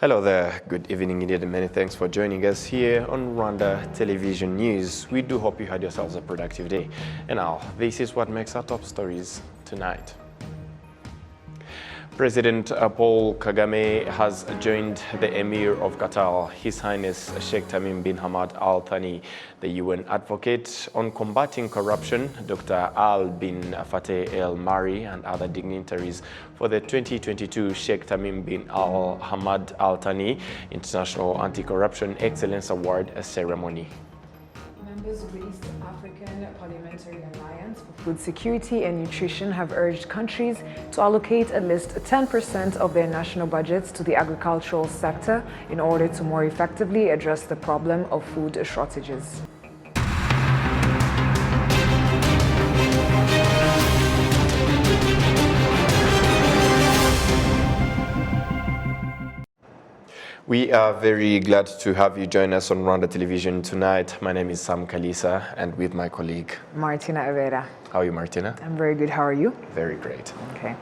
Hello there, good evening indeed, and many thanks for joining us here on Rwanda Television News. We do hope you had yourselves a productive day. And now, this is what makes our top stories tonight. President Paul Kagame has joined the Emir of Qatar, His Highness Sheikh Tamim bin Hamad Al Thani, the UN advocate on combating corruption, Dr. Al bin Fateh El Mari, and other dignitaries for the 2022 Sheikh Tamim bin Al Hamad Al Thani International Anti-Corruption Excellence Award ceremony. Members of the East African Parliamentary Alliance for Food Security and Nutrition have urged countries to allocate at least 10% of their national budgets to the agricultural sector in order to more effectively address the problem of food shortages. We are very glad to have you join us on Rwanda Television tonight. My name is Sam Kalisa, and with my colleague Martina Avera. How are you, Martina? I'm very good. How are you? Very great. Okay.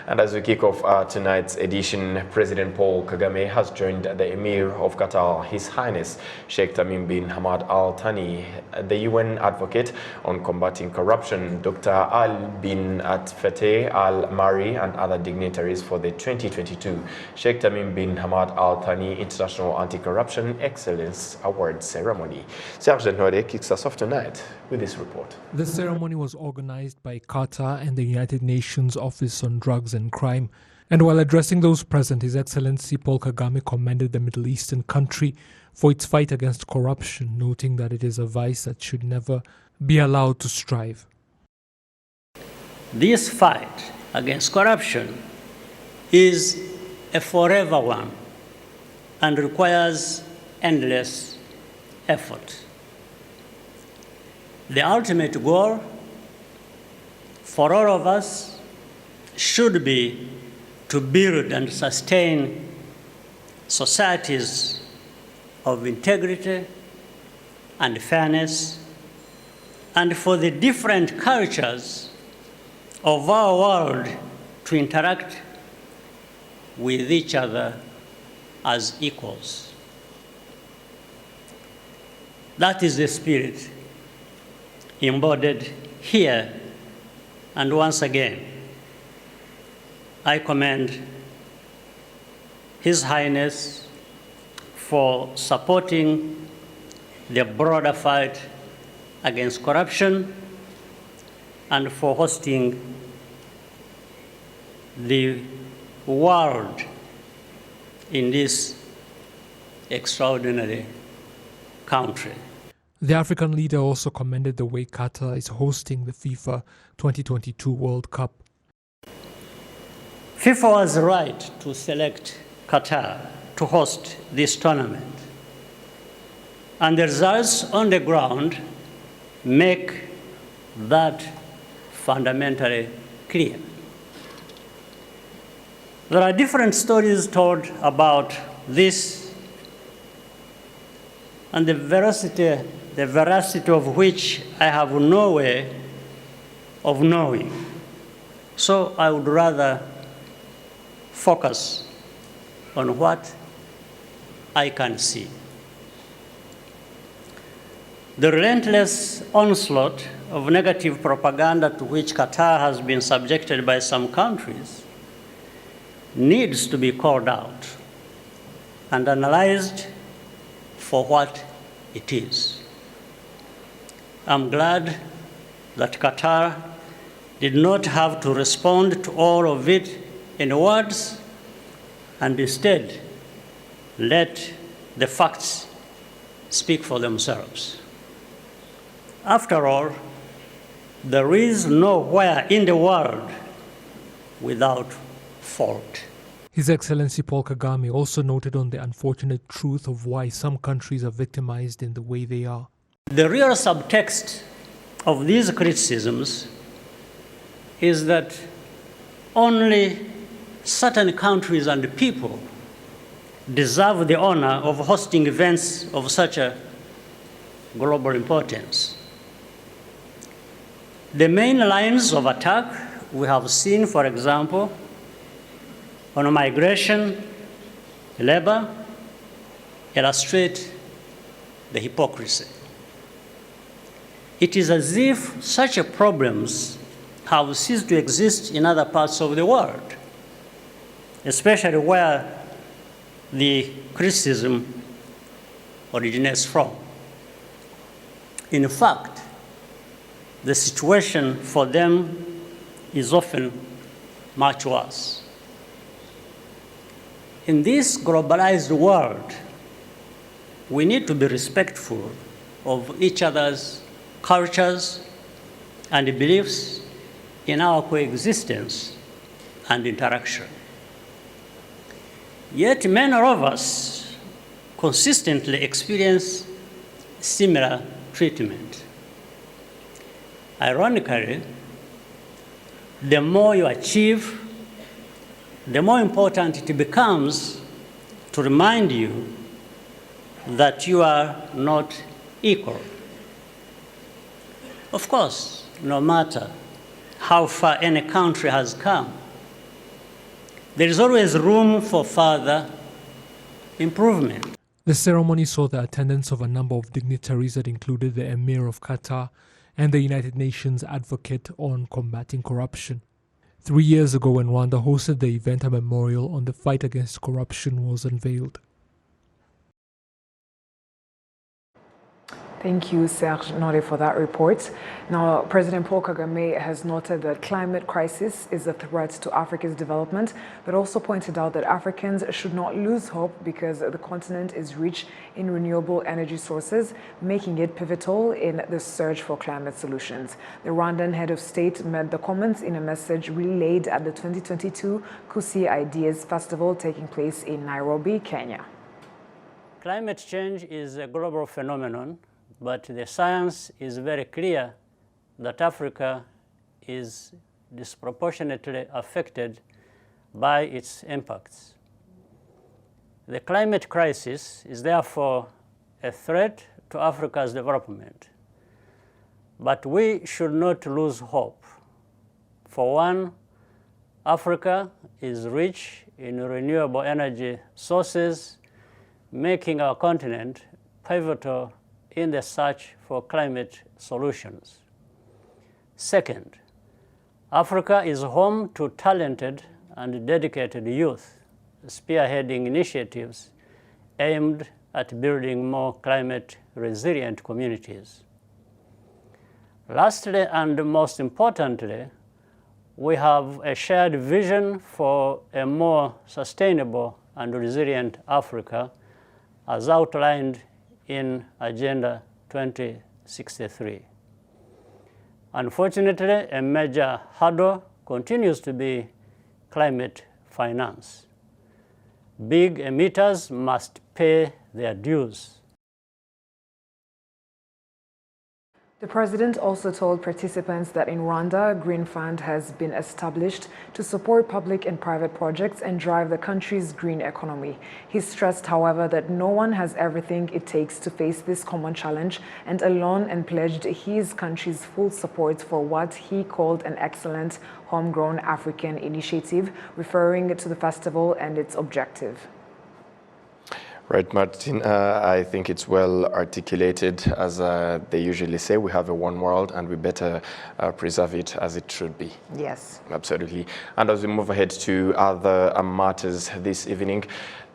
And as we kick off tonight's edition, President Paul Kagame has joined the Emir of Qatar, His Highness Sheikh Tamim bin Hamad Al Thani, the UN advocate on combating corruption, Dr. Al bin Fateh Al Mari, and other dignitaries for the 2022 Sheikh Tamim bin Hamad Al Thani International Anti-Corruption Excellence Award ceremony. Sergeant Nore kicks us off tonight with this report. The ceremony was organized by Qatar and the United Nations Office on Drugs and Crime. And while addressing those present, His Excellency Paul Kagame commended the Middle Eastern country for its fight against corruption, noting that it is a vice that should never be allowed to strive. This fight against corruption is a forever one and requires endless effort. The ultimate goal for all of us should be to build and sustain societies of integrity and fairness, and for the different cultures of our world to interact with each other as equals. That is the spirit embodied here, and once again, I commend His Highness for supporting the broader fight against corruption and for hosting the world in this extraordinary country. The African leader also commended the way Qatar is hosting the FIFA 2022 World Cup. FIFA was right to select Qatar to host this tournament, and the results on the ground make that fundamentally clear. There are different stories told about this, and the veracity of which I have no way of knowing. So I would rather focus on what I can see. The relentless onslaught of negative propaganda to which Qatar has been subjected by some countries needs to be called out and analyzed for what it is. I'm glad that Qatar did not have to respond to all of it in words, and instead let the facts speak for themselves. After all, there is nowhere in the world without fault. His Excellency Paul Kagame also noted on the unfortunate truth of why some countries are victimized in the way they are. The real subtext of these criticisms is that only certain countries and people deserve the honor of hosting events of such a global importance. The main lines of attack we have seen, for example, on migration, labor illustrate the hypocrisy. It is as if such problems have ceased to exist in other parts of the world, especially where the criticism originates from. In fact, the situation for them is often much worse. In this globalized world, we need to be respectful of each other's cultures and beliefs in our coexistence and interaction. Yet many of us consistently experience similar treatment. Ironically, the more you achieve, the more important it becomes to remind you that you are not equal. Of course, no matter how far any country has come, there is always room for further improvement. The ceremony saw the attendance of a number of dignitaries that included the Emir of Qatar and the United Nations Advocate on Combating Corruption. 3 years ago, when Rwanda hosted the event, a memorial on the fight against corruption was unveiled. Thank you, Serge Nore, for that report. Now, President Paul Kagame has noted that climate crisis is a threat to Africa's development, but also pointed out that Africans should not lose hope because the continent is rich in renewable energy sources, making it pivotal in the search for climate solutions. The Rwandan head of state made the comments in a message relayed at the 2022 Kusi Ideas Festival taking place in Nairobi, Kenya. Climate change is a global phenomenon, but the science is very clear that Africa is disproportionately affected by its impacts. The climate crisis is therefore a threat to Africa's development. But we should not lose hope. For one, Africa is rich in renewable energy sources, making our continent pivotal in the search for climate solutions. Second, Africa is home to talented and dedicated youth, spearheading initiatives aimed at building more climate-resilient communities. Lastly, and most importantly, we have a shared vision for a more sustainable and resilient Africa, as outlined in Agenda 2063. Unfortunately, a major hurdle continues to be climate finance. Big emitters must pay their dues. The president also told participants that in Rwanda, a green fund has been established to support public and private projects and drive the country's green economy. He stressed, however, that no one has everything it takes to face this common challenge and alone, and pledged his country's full support for what he called an excellent homegrown African initiative, referring to the festival and its objective. Right, Martin, I think it's well articulated. As they usually say, we have a one world and we better preserve it as it should be. Yes. Absolutely. And as we move ahead to other matters this evening,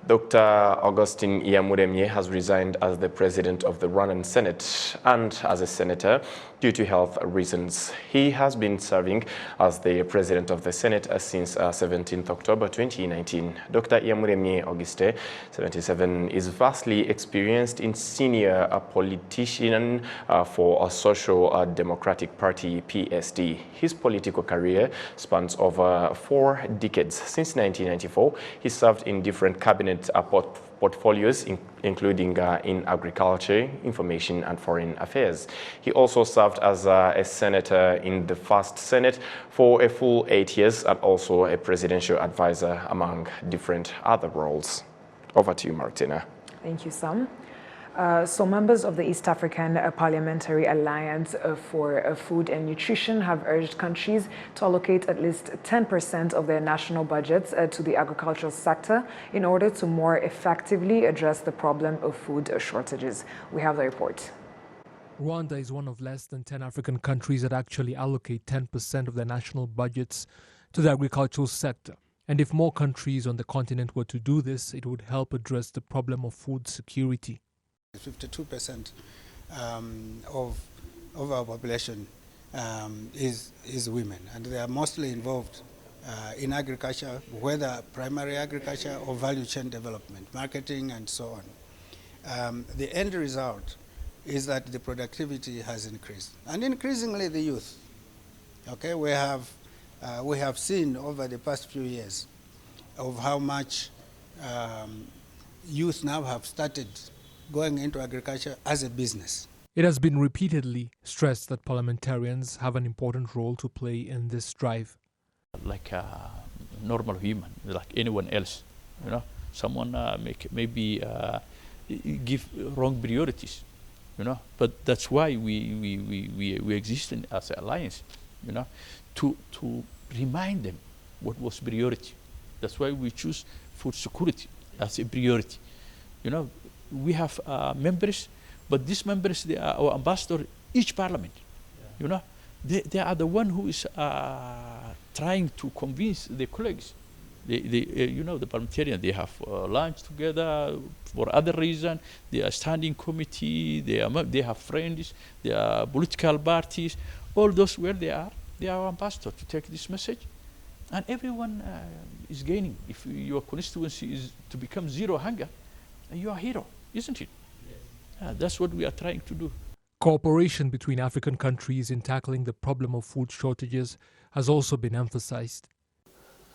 Dr. Augustine Iyamuremye has resigned as the president of the Rwandan Senate and as a senator due to health reasons. He has been serving as the president of the Senate since 17th October 2019. Dr. Iyamuremye Auguste, 77, is vastly experienced in senior politician for a Social Democratic Party, PSD. His political career spans over 4 decades. Since 1994, he served in different cabinet portfolios, including in agriculture, information, and foreign affairs. He also served as a senator in the first Senate for a full 8 years and also a presidential advisor, among different other roles. Over to you, Martina. Thank you, Sam. So members of the East African Parliamentary Alliance for Food and Nutrition have urged countries to allocate at least 10% of their national budgets to the agricultural sector in order to more effectively address the problem of food shortages. We have the report. Rwanda is one of less than 10 African countries that actually allocate 10% of their national budgets to the agricultural sector. And if more countries on the continent were to do this, it would help address the problem of food security. 52% of our population is women, and they are mostly involved in agriculture, whether primary agriculture or value chain development, marketing, and so on. The end result is that the productivity has increased, and increasingly the youth. Okay, we have seen over the past few years of how much youth now have started going into agriculture as a business. It has been repeatedly stressed that parliamentarians have an important role to play in this drive. Like a normal human, like anyone else, you know, someone maybe give wrong priorities, you know, but that's why we exist as an alliance, you know, to remind them what was priority. That's why we choose food security as a priority, you know. We have members, but these members, they are our ambassador each parliament. Yeah. You know, they are the one who is trying to convince the colleagues. You know, the parliamentarians, they have lunch together for other reason. They are standing committee. They have friends. They are political parties. All those where they are our ambassador to take this message, and everyone is gaining. If your constituency is to become zero hunger, you are a hero. Isn't it? Yes. That's what we are trying to do. Cooperation between African countries in tackling the problem of food shortages has also been emphasized.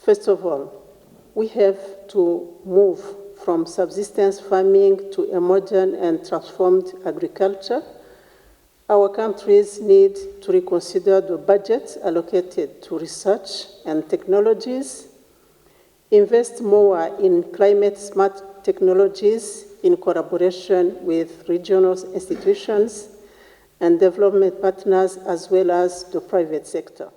First of all, we have to move from subsistence farming to a modern and transformed agriculture. Our countries need to reconsider the budgets allocated to research and technologies, invest more in climate-smart technologies in collaboration with regional institutions and development partners, as well as the private sector.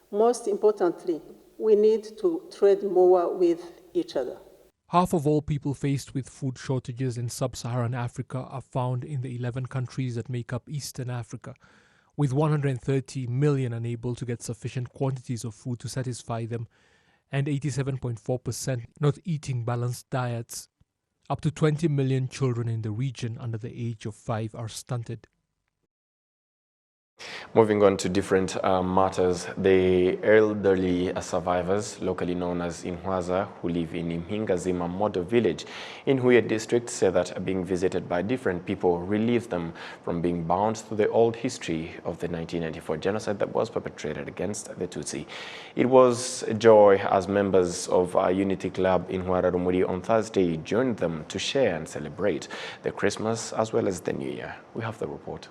Most importantly, we need to trade more with each other. Half of all people faced with food shortages in sub-Saharan Africa are found in the 11 countries that make up Eastern Africa, with 130 million unable to get sufficient quantities of food to satisfy them, and 87.4% not eating balanced diets. Up to 20 million children in the region under the age of 5 are stunted. Moving on to different matters, the elderly survivors, locally known as Inhwaza, who live in Imhingazima Model Village in Huye district, say that being visited by different people relieves them from being bound to the old history of the 1994 genocide that was perpetrated against the Tutsi. It was a joy as members of our Unity Club in Rwanda on Thursday joined them to share and celebrate the Christmas as well as the New Year. We have the report.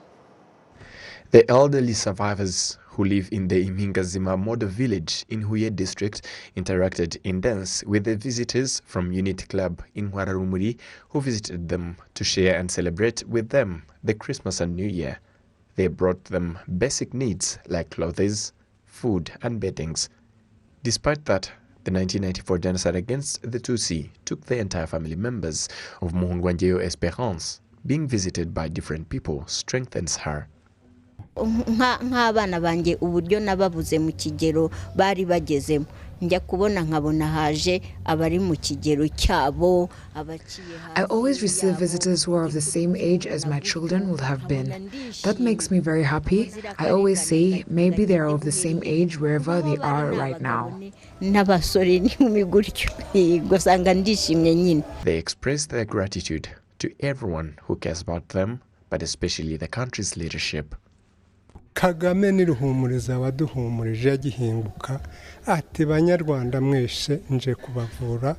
The elderly survivors who live in the Imhingazima Model Village in Huye district interacted in dance with the visitors from Unity Club in Rwanda who visited them to share and celebrate with them the Christmas and New Year. They brought them basic needs like clothes, food and beddings. Despite that, the 1994 genocide against the Tutsi took the entire family members of Muhungwanjeyo Esperance. Being visited by different people strengthens her. nk'abana banjye uburyo nababuze mu kigero bari bagezemo njya kubona nkabona haje abari mu kigero cyabo abaciye I always receive visitors who are of the same age as my children will have been. That makes me very happy. I always say maybe they are of the same age wherever they are right now. n'abasore n'inkumi gutyo gusanga ndishimye nyine. They express their gratitude to everyone who cares about them, but especially the country's leadership. Kagame niruhumuriza abaduhumurije yagihinguka ati banyarwanda mwese nje kubavura.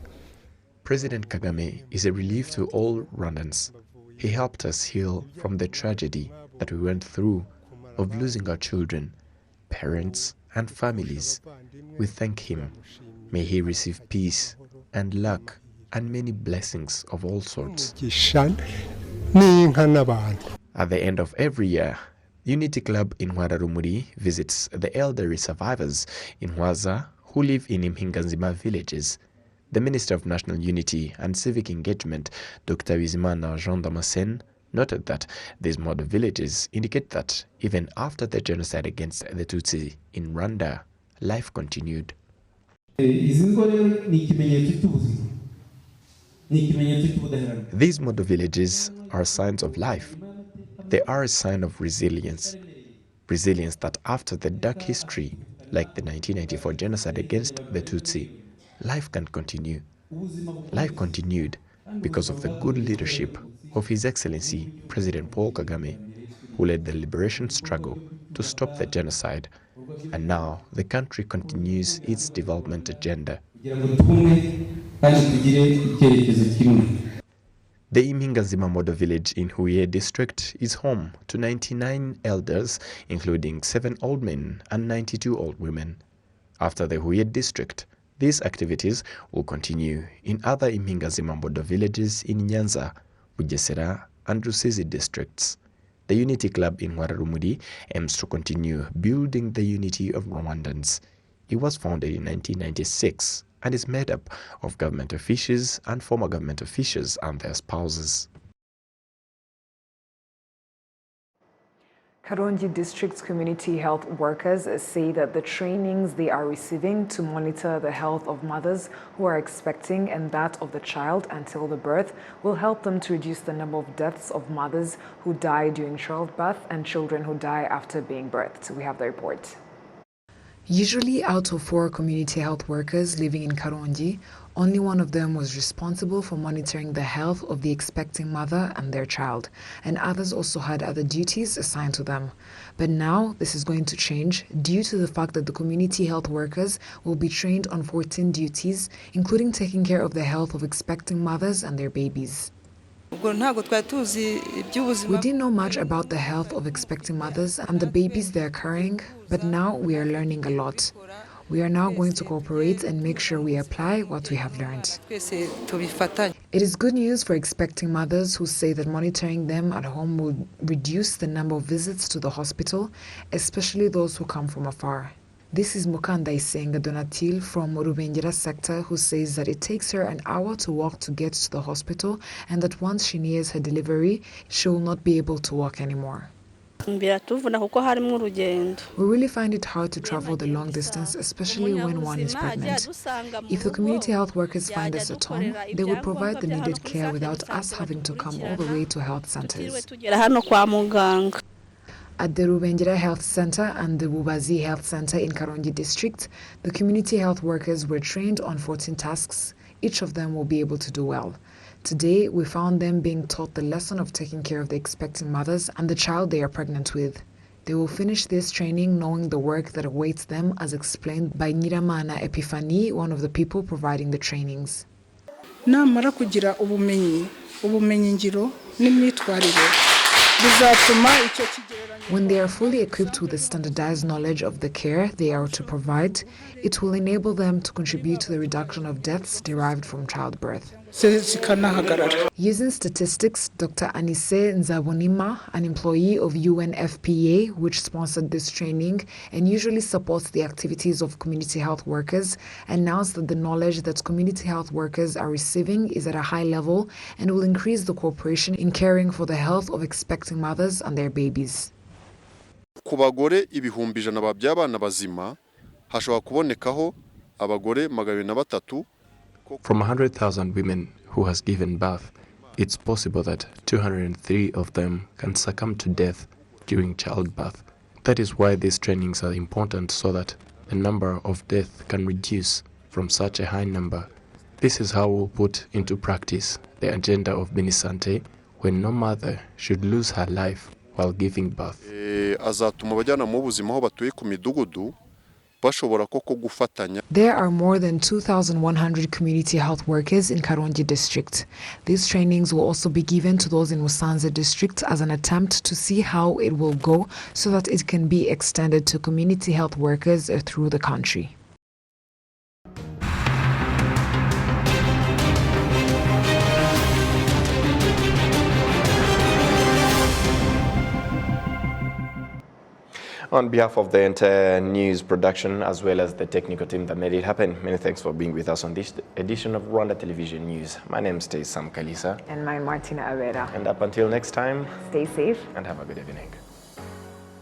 President Kagame is a relief to all Rwandans. He helped us heal from the tragedy that we went through of losing our children, parents and families. We thank him. May he receive peace and luck and many blessings of all sorts. n'inka n'abantu. At the end of every year, Unity Club in Rwanda visits the elderly survivors in Hwaza who live in Impinganzima villages. The Minister of National Unity and Civic Engagement, Dr. Bizimana Jean Damascene, noted that these model villages indicate that even after the genocide against the Tutsi in Rwanda, life continued. These model villages are signs of life. They are a sign of resilience. Resilience that after the dark history, like the 1994 genocide against the Tutsi, life can continue. Life continued because of the good leadership of His Excellency President Paul Kagame, who led the liberation struggle to stop the genocide, and now the country continues its development agenda. The Impingazima Model Village in Huye district is home to 99 elders, including 7 old men and 92 old women. After the Huye district, these activities will continue in other Impingazima Model villages in Nyanza, Bugesera, and Rusizi districts. The Unity Club in Rwanda aims to continue building the unity of Rwandans. It was founded in 1996 and is made up of government officials and former government officials and their spouses. Karongi District's community health workers say that the trainings they are receiving to monitor the health of mothers who are expecting and that of the child until the birth will help them to reduce the number of deaths of mothers who die during childbirth and children who die after being birthed. We have the report. Usually, out of 4 community health workers living in Karongi, only one of them was responsible for monitoring the health of the expecting mother and their child, and others also had other duties assigned to them. But now, this is going to change due to the fact that the community health workers will be trained on 14 duties, including taking care of the health of expecting mothers and their babies. We didn't know much about the health of expecting mothers and the babies they are carrying, but now we are learning a lot. We are now going to cooperate and make sure we apply what we have learned. It is good news for expecting mothers who say that monitoring them at home will reduce the number of visits to the hospital, especially those who come from afar. This is Mukanda Isenga Donatil from Rubengera sector, who says that it takes her an hour to walk to get to the hospital and that once she nears her delivery, she will not be able to walk anymore. We really find it hard to travel the long distance, especially when one is pregnant. If the community health workers find us at home, they would provide the needed care without us having to come all the way to health centers. At the Rubengera Health Center and the Bubazi Health Center in Karongi District, the community health workers were trained on 14 tasks. Each of them will be able to do well. Today, we found them being taught the lesson of taking care of the expecting mothers and the child they are pregnant with. They will finish this training knowing the work that awaits them, as explained by Nyiramana Epiphany, one of the people providing the trainings. Namara kugira ubumenyi ngiro n'imyitwarire. When they are fully equipped with the standardized knowledge of the care they are to provide, it will enable them to contribute to the reduction of deaths derived from childbirth. Using statistics, Dr. Anise Nzabonima, an employee of UNFPA, which sponsored this training and usually supports the activities of community health workers, announced that the knowledge that community health workers are receiving is at a high level and will increase the cooperation in caring for the health of expecting mothers and their babies. Ku bagore ibihumbi 100 by'abana bazima hashobora kubonekaho abagore 203. From 100,000 women who has given birth, it's possible that 203 of them can succumb to death during childbirth. That is why these trainings are important, so that the number of deaths can reduce from such a high number. This is how we'll put into practice the agenda of Benisante, when no mother should lose her life while giving birth. Azatuma abajyana mu buzima aho batuye ku midugudu. There are more than 2,100 community health workers in Karongi district. These trainings will also be given to those in Musanze district as an attempt to see how it will go, so that it can be extended to community health workers through the country. On behalf of the entire news production as well as the technical team that made it happen, many thanks for being with us on this edition of Rwanda Television News. My name is Sam Kalisa. And mine, Martina Avera. And up until next time, stay safe and have a good evening.